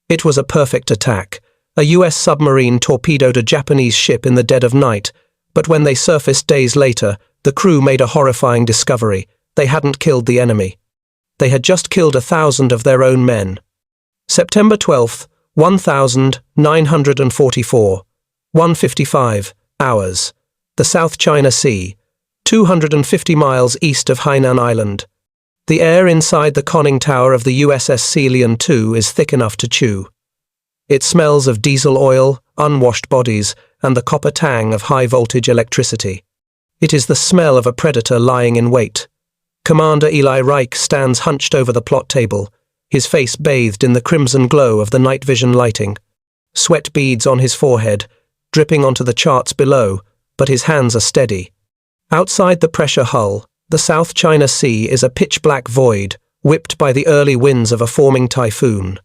It was a perfect attack. A US submarine torpedoed a Japanese ship in the dead of night, but when they surfaced days later, the crew made a horrifying discovery. They hadn't killed the enemy. They had just killed 1,000 of their own men. September 12th, 1944, 1:55 hours. The South China Sea, 250 miles east of Hainan Island. The air inside the conning tower of the USS Sealion II is thick enough to chew. It smells of diesel oil, unwashed bodies, and the copper tang of high-voltage electricity. It is the smell of a predator lying in wait. Commander Eli Reich stands hunched over the plot table, his face bathed in the crimson glow of the night vision lighting. Sweat beads on his forehead, dripping onto the charts below, but his hands are steady. Outside the pressure hull, the South China Sea is a pitch-black void, whipped by the early winds of a forming typhoon.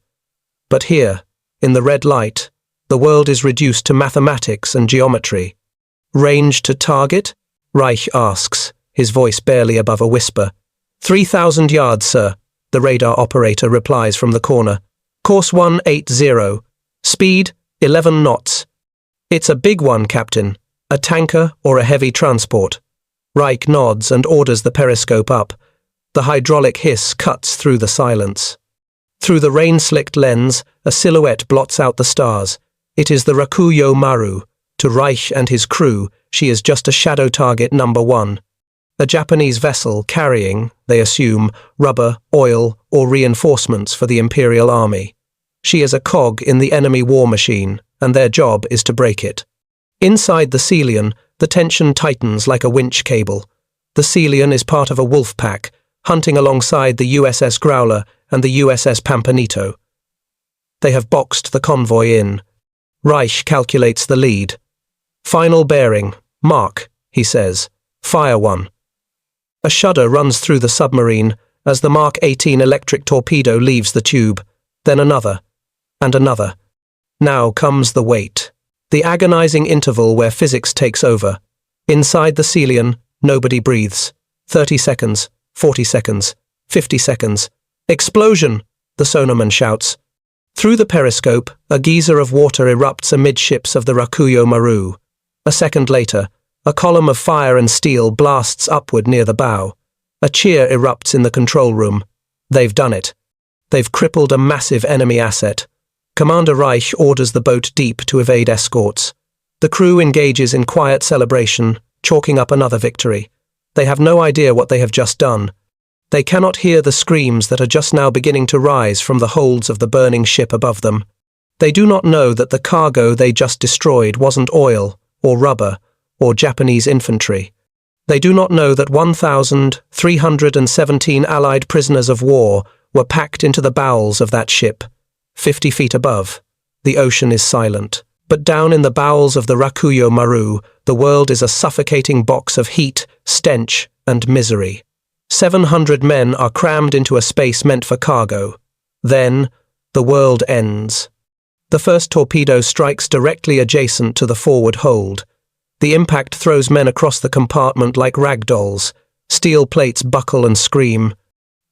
But here, in the red light, the world is reduced to mathematics and geometry. Range to target? Reich asks, his voice barely above a whisper. 3,000 yards, sir, the radar operator replies from the corner. Course 180. Speed, 11 knots. It's a big one, Captain. A tanker or a heavy transport? Reich nods and orders the periscope up. The hydraulic hiss cuts through the silence. Through the rain-slicked lens, a silhouette blots out the stars. It is the Rakuyo Maru. To Reich and his crew, she is just a shadow target number 1. A Japanese vessel carrying, they assume, rubber, oil, or reinforcements for the Imperial Army. She is a cog in the enemy war machine, and their job is to break it. Inside the Sealion, the tension tightens like a winch cable. The Sealion is part of a wolfpack, hunting alongside the USS Growler and the USS Pampanito. They have boxed the convoy in. Reich calculates the lead. Final bearing, mark, he says. Fire 1. A shudder runs through the submarine as the Mark 18 electric torpedo leaves the tube, then another, and another. Now comes the wait. The agonizing interval where physics takes over. Inside the Sealion, nobody breathes. 30 seconds, 40 seconds, 50 seconds. Explosion! The sonarman shouts. Through the periscope, a geyser of water erupts amidships of the Rakuyo Maru. A second later, a column of fire and steel blasts upward near the bow. A cheer erupts in the control room. They've done it. They've crippled a massive enemy asset. Commander Reich orders the boat deep to evade escorts. The crew engages in quiet celebration, chalking up another victory. They have no idea what they have just done. They cannot hear the screams that are just now beginning to rise from the holds of the burning ship above them. They do not know that the cargo they just destroyed wasn't oil, or rubber, or Japanese infantry. They do not know that 1,317 Allied prisoners of war were packed into the bowels of that ship. 50 feet above, the ocean is silent. But down in the bowels of the Rakuyo Maru, the world is a suffocating box of heat, stench, and misery. 700 men are crammed into a space meant for cargo. Then, the world ends. The first torpedo strikes directly adjacent to the forward hold. The impact throws men across the compartment like rag dolls. Steel plates buckle and scream.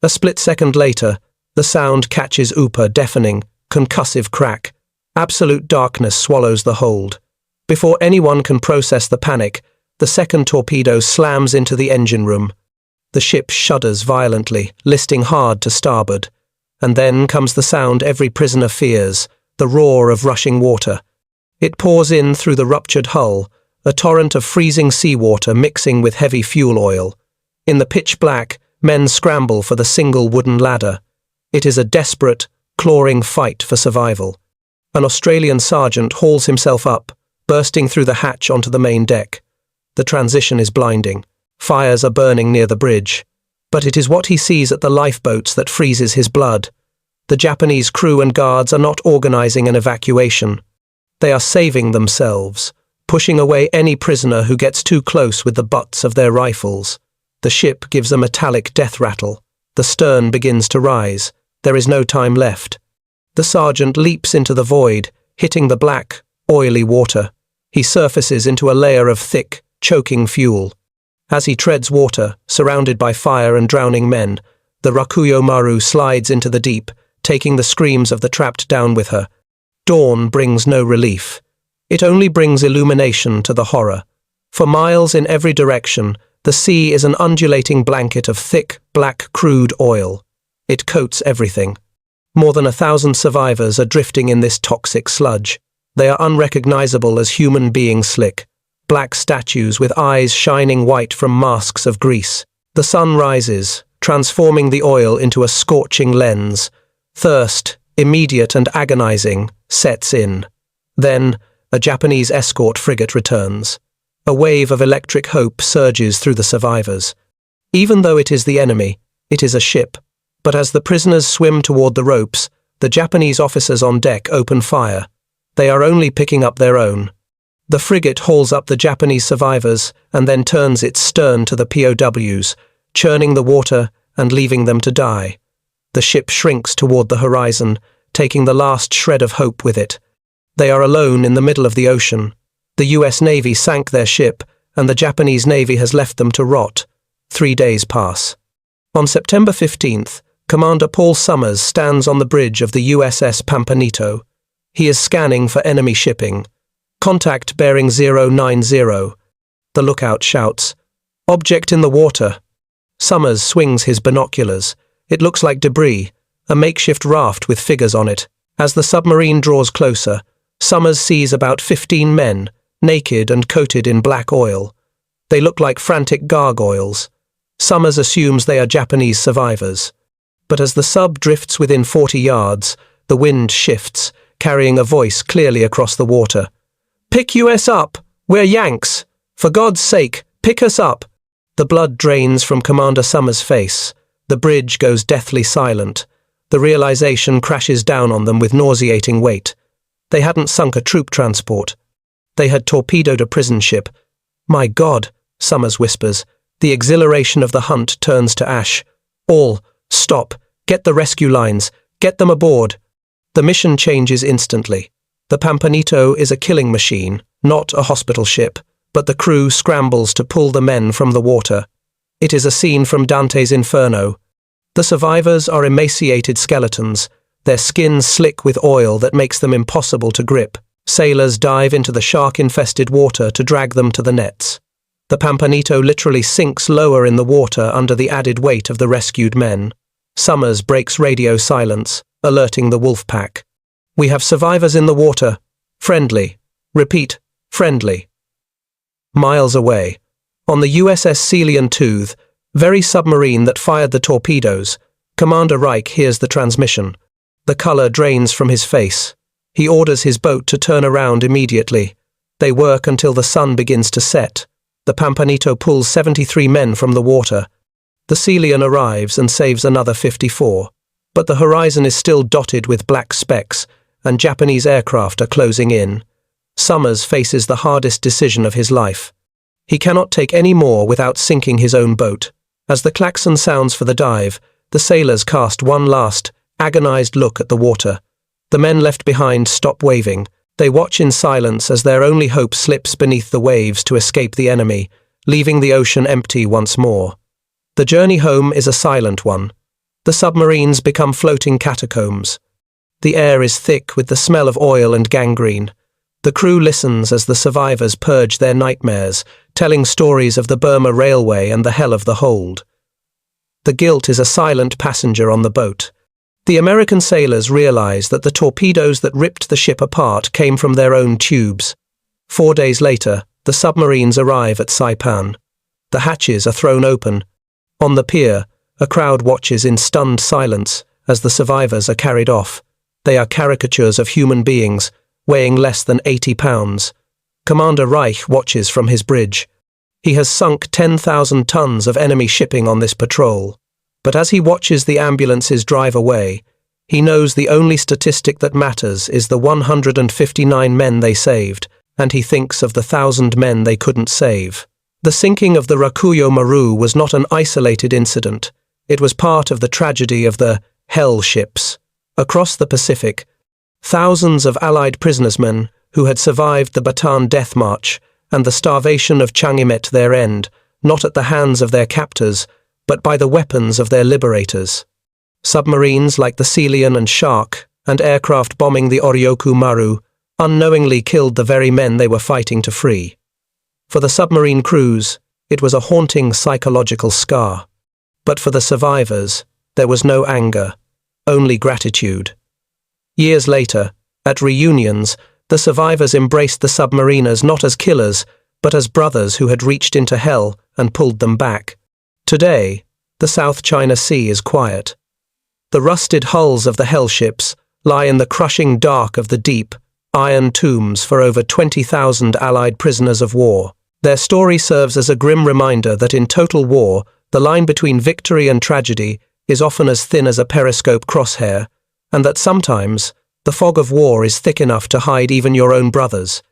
A split second later, the sound catches Upa, deafening, concussive crack. Absolute darkness swallows the hold. Before anyone can process the panic, the second torpedo slams into the engine room. The ship shudders violently, listing hard to starboard. And then comes the sound every prisoner fears, the roar of rushing water. It pours in through the ruptured hull, a torrent of freezing seawater mixing with heavy fuel oil. In the pitch black, men scramble for the single wooden ladder. It is a desperate, clawing fight for survival. An Australian sergeant hauls himself up, bursting through the hatch onto the main deck. The transition is blinding. Fires are burning near the bridge. But it is what he sees at the lifeboats that freezes his blood. The Japanese crew and guards are not organizing an evacuation. They are saving themselves, pushing away any prisoner who gets too close with the butts of their rifles. The ship gives a metallic death rattle. The stern begins to rise. There is no time left. The sergeant leaps into the void, hitting the black, oily water. He surfaces into a layer of thick, choking fuel. As he treads water, surrounded by fire and drowning men, the Rakuyo Maru slides into the deep, taking the screams of the trapped down with her. Dawn brings no relief. It only brings illumination to the horror. For miles in every direction, the sea is an undulating blanket of thick, black crude oil. It coats everything. More than 1,000 survivors are drifting in this toxic sludge. They are unrecognizable as human beings slick. Black statues with eyes shining white from masks of grease. The sun rises, transforming the oil into a scorching lens. Thirst, immediate and agonizing, sets in. Then, a Japanese escort frigate returns. A wave of electric hope surges through the survivors. Even though it is the enemy, it is a ship. But as the prisoners swim toward the ropes, the Japanese officers on deck open fire. They are only picking up their own. The frigate hauls up the Japanese survivors and then turns its stern to the POWs, churning the water and leaving them to die. The ship shrinks toward the horizon, taking the last shred of hope with it. They are alone in the middle of the ocean. The US Navy sank their ship, and the Japanese Navy has left them to rot. 3 days pass. On September 15th, Commander Paul Summers stands on the bridge of the USS Pampanito. He is scanning for enemy shipping. Contact bearing 090. The lookout shouts, "Object in the water." Summers swings his binoculars. It looks like debris, a makeshift raft with figures on it. As the submarine draws closer, Summers sees about 15 men, naked and coated in black oil. They look like frantic gargoyles. Summers assumes they are Japanese survivors. But as the sub drifts within 40 yards, the wind shifts, carrying a voice clearly across the water. "Pick us up! We're Yanks! For God's sake, pick us up!" The blood drains from Commander Summers' face. The bridge goes deathly silent. The realization crashes down on them with nauseating weight. They hadn't sunk a troop transport. They had torpedoed a prison ship. "My God," Summers whispers. The exhilaration of the hunt turns to ash. "All, stop. Get the rescue lines. Get them aboard." The mission changes instantly. The Pampanito is a killing machine, not a hospital ship, but the crew scrambles to pull the men from the water. It is a scene from Dante's Inferno. The survivors are emaciated skeletons, their skins slick with oil that makes them impossible to grip. Sailors dive into the shark-infested water to drag them to the nets. The Pampanito literally sinks lower in the water under the added weight of the rescued men. Summers breaks radio silence, alerting the wolfpack. "We have survivors in the water. Friendly. Repeat, friendly." Miles away, on the USS Sealion II, very submarine that fired the torpedoes, Commander Reich hears the transmission. The color drains from his face. He orders his boat to turn around immediately. They work until the sun begins to set. The Pampanito pulls 73 men from the water. The Sealion arrives and saves another 54. But the horizon is still dotted with black specks, and Japanese aircraft are closing in. Summers faces the hardest decision of his life. He cannot take any more without sinking his own boat. As the klaxon sounds for the dive, the sailors cast one last, agonized look at the water. The men left behind stop waving. They watch in silence as their only hope slips beneath the waves to escape the enemy, leaving the ocean empty once more. The journey home is a silent one. The submarines become floating catacombs. The air is thick with the smell of oil and gangrene. The crew listens as the survivors purge their nightmares, telling stories of the Burma Railway and the hell of the hold. The guilt is a silent passenger on the boat. The American sailors realize that the torpedoes that ripped the ship apart came from their own tubes. 4 days later, the submarines arrive at Saipan. The hatches are thrown open. On the pier, a crowd watches in stunned silence as the survivors are carried off. They are caricatures of human beings, weighing less than 80 pounds. Commander Reich watches from his bridge. He has sunk 10,000 tons of enemy shipping on this patrol. But as he watches the ambulances drive away, he knows the only statistic that matters is the 159 men they saved, and he thinks of the 1,000 men they couldn't save. The sinking of the Rakuyo Maru was not an isolated incident. It was part of the tragedy of the hell ships. Across the Pacific, thousands of Allied prisonersmen who had survived the Bataan Death March and the starvation of Changi met their end, not at the hands of their captors, but by the weapons of their liberators. Submarines like the Sealion and Shark, and aircraft bombing the Rakuyo Maru, unknowingly killed the very men they were fighting to free. For the submarine crews, it was a haunting psychological scar. But for the survivors, there was no anger, only gratitude. Years later, at reunions, the survivors embraced the submariners not as killers, but as brothers who had reached into hell and pulled them back. Today, the South China Sea is quiet. The rusted hulls of the hell ships lie in the crushing dark of the deep, iron tombs for over 20,000 Allied prisoners of war. Their story serves as a grim reminder that in total war, the line between victory and tragedy is often as thin as a periscope crosshair, and that sometimes the fog of war is thick enough to hide even your own brothers.